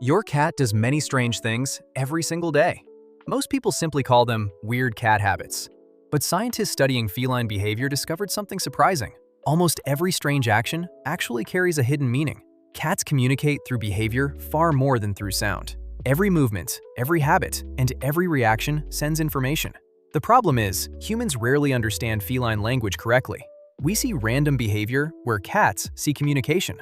Your cat does many strange things every single day. Most people simply call them weird cat habits. But scientists studying feline behavior discovered something surprising. Almost every strange action actually carries a hidden meaning. Cats communicate through behavior far more than through sound. Every movement, every habit, and every reaction sends information. The problem is, humans rarely understand feline language correctly. We see random behavior where cats see communication.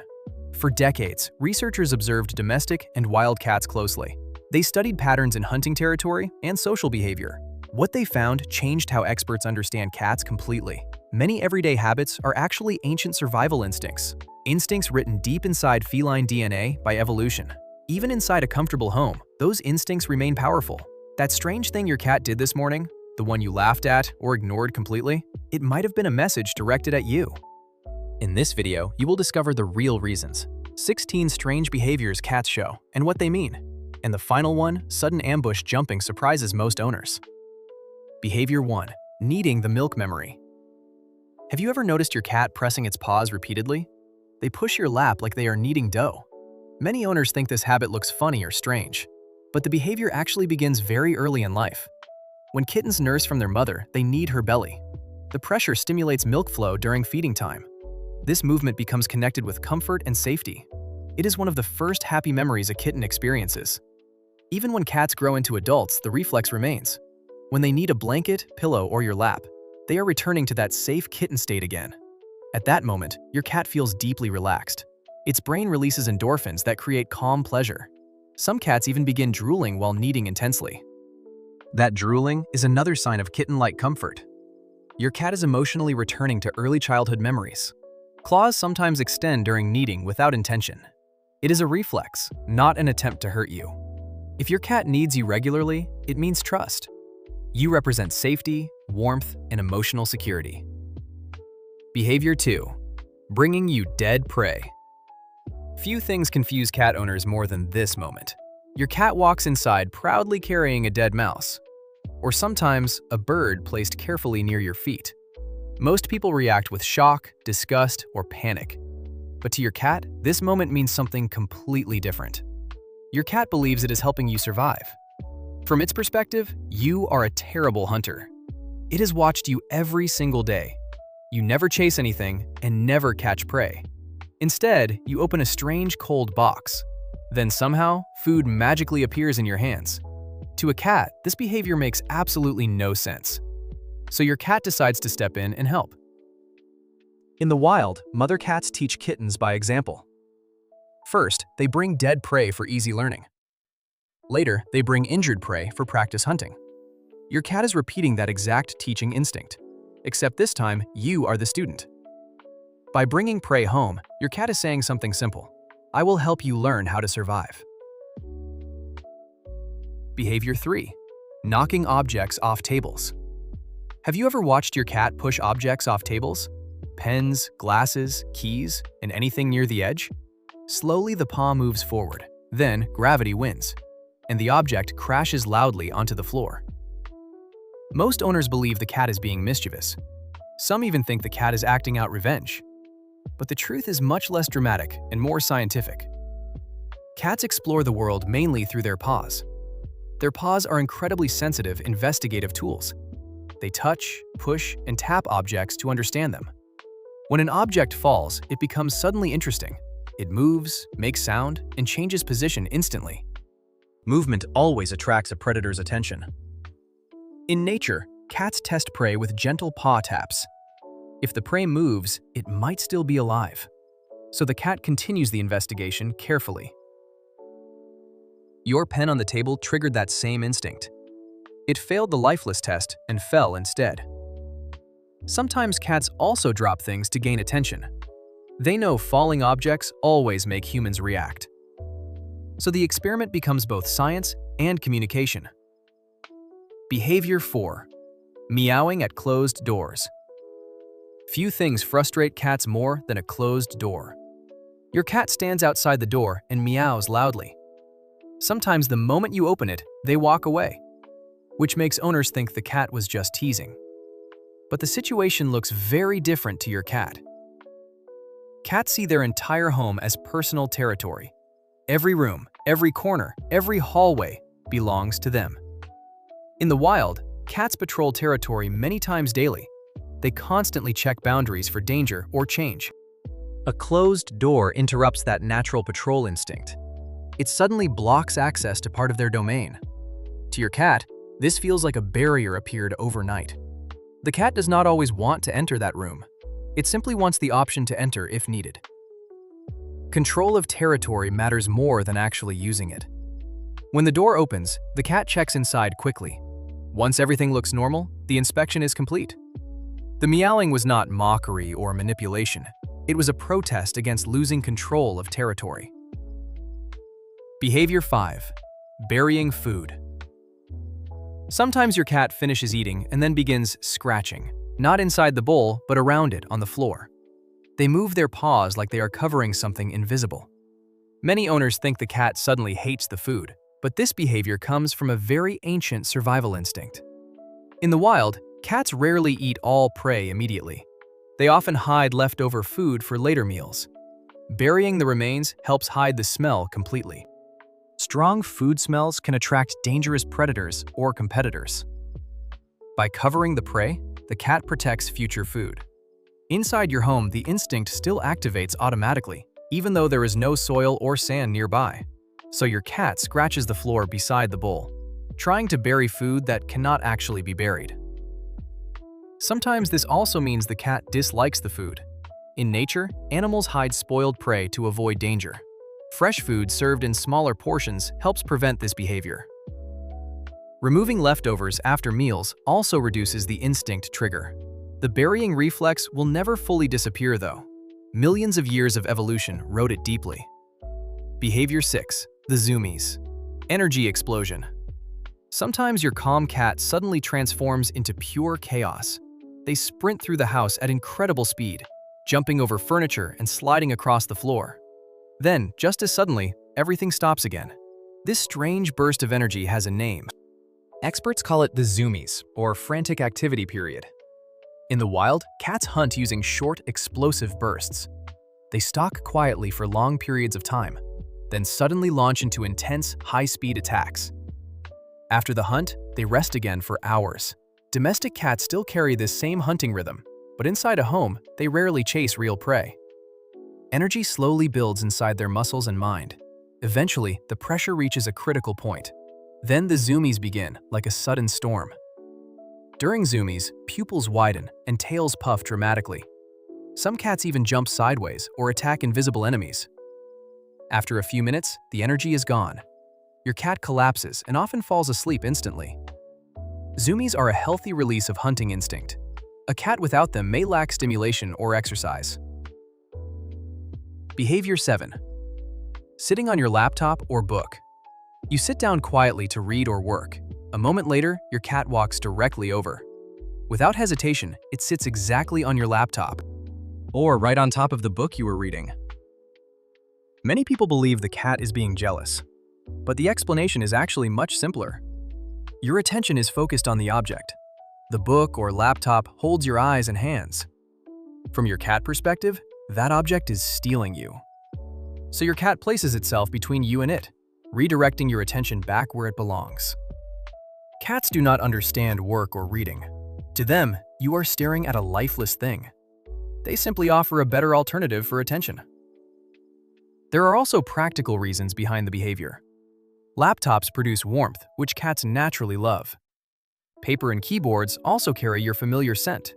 For decades, researchers observed domestic and wild cats closely. They studied patterns in hunting territory and social behavior. What they found changed how experts understand cats completely. Many everyday habits are actually ancient survival instincts. Instincts written deep inside feline DNA by evolution. Even inside a comfortable home, those instincts remain powerful. That strange thing your cat did this morning, the one you laughed at or ignored completely, it might have been a message directed at you. In this video, you will discover the real reasons. 16 strange behaviors cats show and what they mean. And the final one, sudden ambush jumping surprises most owners. Behavior 1. Kneading the milk memory. Have you ever noticed your cat pressing its paws repeatedly? They push your lap like they are kneading dough. Many owners think this habit looks funny or strange, but the behavior actually begins very early in life. When kittens nurse from their mother, they knead her belly. The pressure stimulates milk flow during feeding time. This movement becomes connected with comfort and safety. It is one of the first happy memories a kitten experiences. Even when cats grow into adults, the reflex remains. When they need a blanket, pillow, or your lap, they are returning to that safe kitten state again. At that moment, your cat feels deeply relaxed. Its brain releases endorphins that create calm pleasure. Some cats even begin drooling while kneading intensely. That drooling is another sign of kitten-like comfort. Your cat is emotionally returning to early childhood memories. Claws sometimes extend during kneading without intention. It is a reflex, not an attempt to hurt you. If your cat kneads you regularly, it means trust. You represent safety, warmth, and emotional security. Behavior 2. Bringing you dead prey. Few things confuse cat owners more than this moment. Your cat walks inside proudly carrying a dead mouse, or sometimes a bird placed carefully near your feet. Most people react with shock, disgust, or panic. But to your cat, this moment means something completely different. Your cat believes it is helping you survive. From its perspective, you are a terrible hunter. It has watched you every single day. You never chase anything and never catch prey. Instead, you open a strange cold box. Then somehow, food magically appears in your hands. To a cat, this behavior makes absolutely no sense. So your cat decides to step in and help. In the wild, mother cats teach kittens by example. First, they bring dead prey for easy learning. Later, they bring injured prey for practice hunting. Your cat is repeating that exact teaching instinct, except this time, you are the student. By bringing prey home, your cat is saying something simple. I will help you learn how to survive. Behavior 3. Knocking objects off tables. Have you ever watched your cat push objects off tables? Pens, glasses, keys, and anything near the edge? Slowly the paw moves forward. Then gravity wins, and the object crashes loudly onto the floor. Most owners believe the cat is being mischievous. Some even think the cat is acting out revenge. But the truth is much less dramatic and more scientific. Cats explore the world mainly through their paws. Their paws are incredibly sensitive, investigative tools. They touch, push, and tap objects to understand them. When an object falls, it becomes suddenly interesting. It moves, makes sound, and changes position instantly. Movement always attracts a predator's attention. In nature, cats test prey with gentle paw taps. If the prey moves, it might still be alive. So the cat continues the investigation carefully. Your pen on the table triggered that same instinct. It failed the lifeless test and fell instead. Sometimes cats also drop things to gain attention. They know falling objects always make humans react. So the experiment becomes both science and communication. Behavior 4. Meowing at closed doors. Few things frustrate cats more than a closed door. Your cat stands outside the door and meows loudly. Sometimes the moment you open it, they walk away, which makes owners think the cat was just teasing. But the situation looks very different to your cat. Cats see their entire home as personal territory. Every room, every corner, every hallway belongs to them. In the wild, cats patrol territory many times daily. They constantly check boundaries for danger or change. A closed door interrupts that natural patrol instinct. It suddenly blocks access to part of their domain. To your cat, this feels like a barrier appeared overnight. The cat does not always want to enter that room. It simply wants the option to enter if needed. Control of territory matters more than actually using it. When the door opens, the cat checks inside quickly. Once everything looks normal, the inspection is complete. The meowing was not mockery or manipulation. It was a protest against losing control of territory. Behavior 5. Burying food. Sometimes your cat finishes eating and then begins scratching, not inside the bowl, but around it on the floor. They move their paws like they are covering something invisible. Many owners think the cat suddenly hates the food, but this behavior comes from a very ancient survival instinct. In the wild, cats rarely eat all prey immediately. They often hide leftover food for later meals. Burying the remains helps hide the smell completely. Strong food smells can attract dangerous predators or competitors. By covering the prey, the cat protects future food. Inside your home, the instinct still activates automatically, even though there is no soil or sand nearby. So your cat scratches the floor beside the bowl, trying to bury food that cannot actually be buried. Sometimes this also means the cat dislikes the food. In nature, animals hide spoiled prey to avoid danger. Fresh food served in smaller portions helps prevent this behavior. Removing leftovers after meals also reduces the instinct trigger. The burying reflex will never fully disappear though. Millions of years of evolution wrote it deeply. Behavior 6. The zoomies. Energy explosion. Sometimes your calm cat suddenly transforms into pure chaos. They sprint through the house at incredible speed, jumping over furniture and sliding across the floor. Then, just as suddenly, everything stops again. This strange burst of energy has a name. Experts call it the zoomies, or frantic activity period. In the wild, cats hunt using short, explosive bursts. They stalk quietly for long periods of time, then suddenly launch into intense, high-speed attacks. After the hunt, they rest again for hours. Domestic cats still carry this same hunting rhythm, but inside a home, they rarely chase real prey. Energy slowly builds inside their muscles and mind. Eventually, the pressure reaches a critical point. Then the zoomies begin, like a sudden storm. During zoomies, pupils widen and tails puff dramatically. Some cats even jump sideways or attack invisible enemies. After a few minutes, the energy is gone. Your cat collapses and often falls asleep instantly. Zoomies are a healthy release of hunting instinct. A cat without them may lack stimulation or exercise. Behavior 7. Sitting on your laptop or book. You sit down quietly to read or work. A moment later, your cat walks directly over. Without hesitation, it sits exactly on your laptop, or right on top of the book you were reading. Many people believe the cat is being jealous, but the explanation is actually much simpler. Your attention is focused on the object. The book or laptop holds your eyes and hands. From your cat perspective, that object is stealing you. So your cat places itself between you and it, redirecting your attention back where it belongs. Cats do not understand work or reading. To them, you are staring at a lifeless thing. They simply offer a better alternative for attention. There are also practical reasons behind the behavior. Laptops produce warmth, which cats naturally love. Paper and keyboards also carry your familiar scent.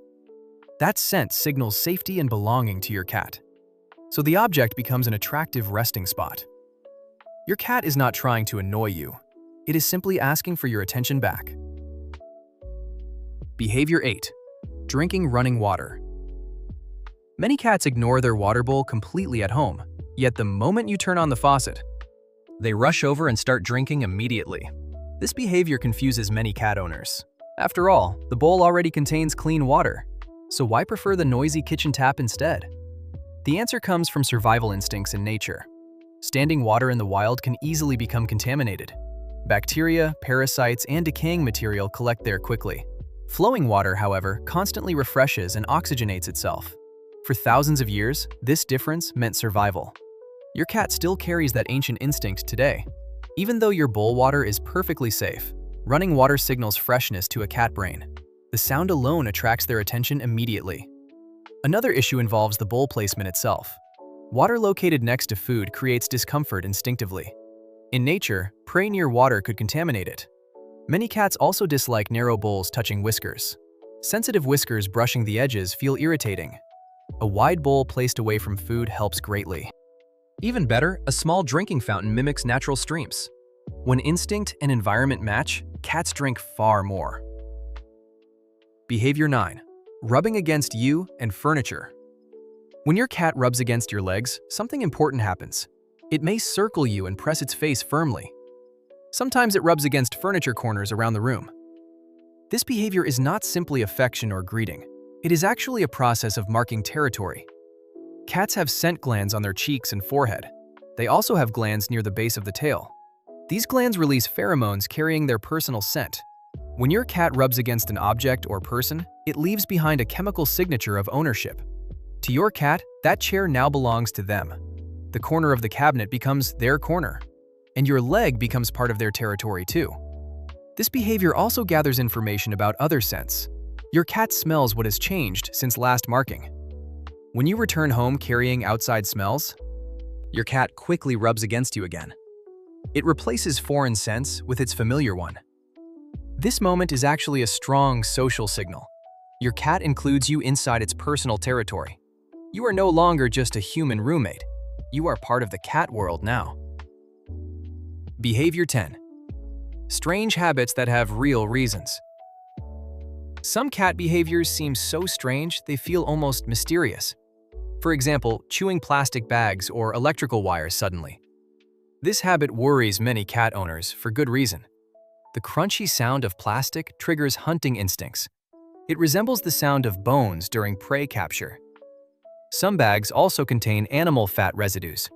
That scent signals safety and belonging to your cat. So the object becomes an attractive resting spot. Your cat is not trying to annoy you. It is simply asking for your attention back. Behavior 8. Drinking running water. Many cats ignore their water bowl completely at home, yet the moment you turn on the faucet, they rush over and start drinking immediately. This behavior confuses many cat owners. After all, the bowl already contains clean water, so why prefer the noisy kitchen tap instead? The answer comes from survival instincts in nature. Standing water in the wild can easily become contaminated. Bacteria, parasites, and decaying material collect there quickly. Flowing water, however, constantly refreshes and oxygenates itself. For thousands of years, this difference meant survival. Your cat still carries that ancient instinct today. Even though your bowl water is perfectly safe, running water signals freshness to a cat brain. The sound alone attracts their attention immediately. Another issue involves the bowl placement itself. Water located next to food creates discomfort instinctively. In nature, prey near water could contaminate it. Many cats also dislike narrow bowls touching whiskers. Sensitive whiskers brushing the edges feel irritating. A wide bowl placed away from food helps greatly. Even better, a small drinking fountain mimics natural streams. When instinct and environment match, cats drink far more. Behavior 9. Rubbing against you and furniture. When your cat rubs against your legs, something important happens. It may circle you and press its face firmly. Sometimes it rubs against furniture corners around the room. This behavior is not simply affection or greeting. It is actually a process of marking territory. Cats have scent glands on their cheeks and forehead. They also have glands near the base of the tail. These glands release pheromones carrying their personal scent. When your cat rubs against an object or person, it leaves behind a chemical signature of ownership. To your cat, that chair now belongs to them. The corner of the cabinet becomes their corner, and your leg becomes part of their territory too. This behavior also gathers information about other scents. Your cat smells what has changed since last marking. When you return home carrying outside smells, your cat quickly rubs against you again. It replaces foreign scents with its familiar one. This moment is actually a strong social signal. Your cat includes you inside its personal territory. You are no longer just a human roommate. You are part of the cat world now. Behavior 10. Strange habits that have real reasons. Some cat behaviors seem so strange they feel almost mysterious. For example, chewing plastic bags or electrical wires suddenly. This habit worries many cat owners for good reason. The crunchy sound of plastic triggers hunting instincts. It resembles the sound of bones during prey capture. Some bags also contain animal fat residues.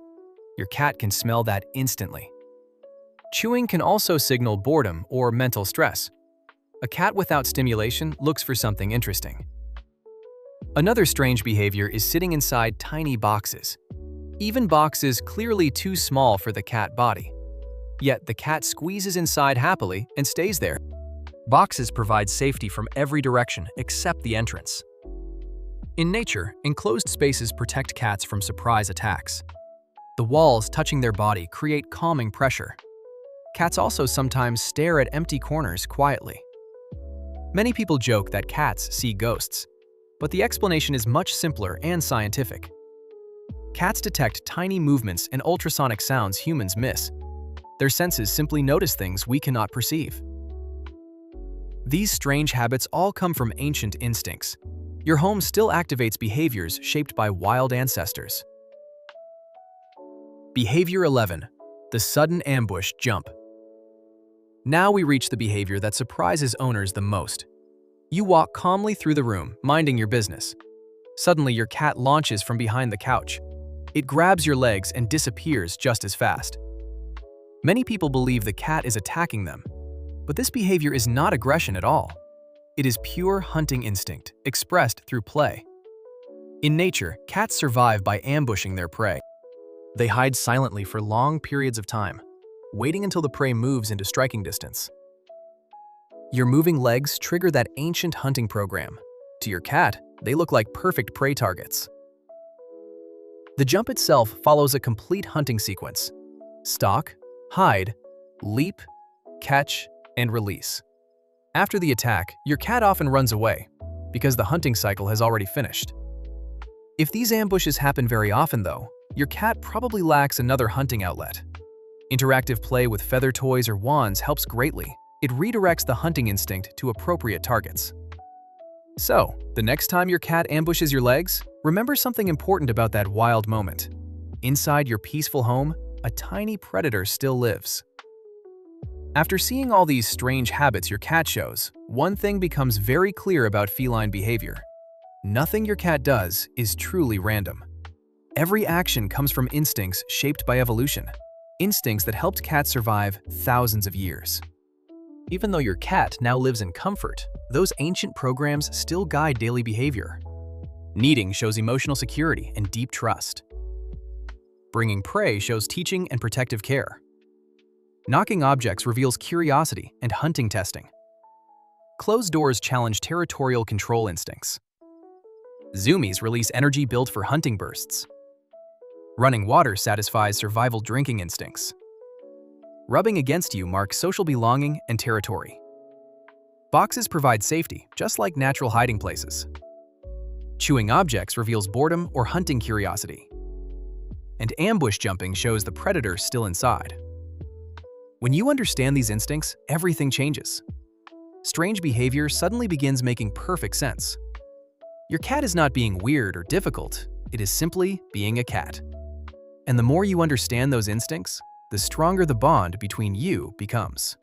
Your cat can smell that instantly. Chewing can also signal boredom or mental stress. A cat without stimulation looks for something interesting. Another strange behavior is sitting inside tiny boxes. Even boxes clearly too small for the cat body. Yet the cat squeezes inside happily and stays there. Boxes provide safety from every direction except the entrance. In nature, enclosed spaces protect cats from surprise attacks. The walls touching their body create calming pressure. Cats also sometimes stare at empty corners quietly. Many people joke that cats see ghosts, but the explanation is much simpler and scientific. Cats detect tiny movements and ultrasonic sounds humans miss. Their senses simply notice things we cannot perceive. These strange habits all come from ancient instincts. Your home still activates behaviors shaped by wild ancestors. Behavior 11. The sudden ambush jump. Now we reach the behavior that surprises owners the most. You walk calmly through the room, minding your business. Suddenly, your cat launches from behind the couch. It grabs your legs and disappears just as fast. Many people believe the cat is attacking them, but this behavior is not aggression at all. It is pure hunting instinct, expressed through play. In nature, cats survive by ambushing their prey. They hide silently for long periods of time, waiting until the prey moves into striking distance. Your moving legs trigger that ancient hunting program. To your cat, they look like perfect prey targets. The jump itself follows a complete hunting sequence: stalk, hide, leap, catch, and release. After the attack, your cat often runs away, because the hunting cycle has already finished. If these ambushes happen very often though, your cat probably lacks another hunting outlet. Interactive play with feather toys or wands helps greatly. It redirects the hunting instinct to appropriate targets. So, the next time your cat ambushes your legs, remember something important about that wild moment. Inside your peaceful home, a tiny predator still lives. After seeing all these strange habits your cat shows, one thing becomes very clear about feline behavior. Nothing your cat does is truly random. Every action comes from instincts shaped by evolution, instincts that helped cats survive thousands of years. Even though your cat now lives in comfort, those ancient programs still guide daily behavior. Kneading shows emotional security and deep trust. Bringing prey shows teaching and protective care. Knocking objects reveals curiosity and hunting testing. Closed doors challenge territorial control instincts. Zoomies release energy built for hunting bursts. Running water satisfies survival drinking instincts. Rubbing against you marks social belonging and territory. Boxes provide safety, just like natural hiding places. Chewing objects reveals boredom or hunting curiosity. And ambush jumping shows the predator still inside. When you understand these instincts, everything changes. Strange behavior suddenly begins making perfect sense. Your cat is not being weird or difficult, it is simply being a cat. And the more you understand those instincts, the stronger the bond between you becomes.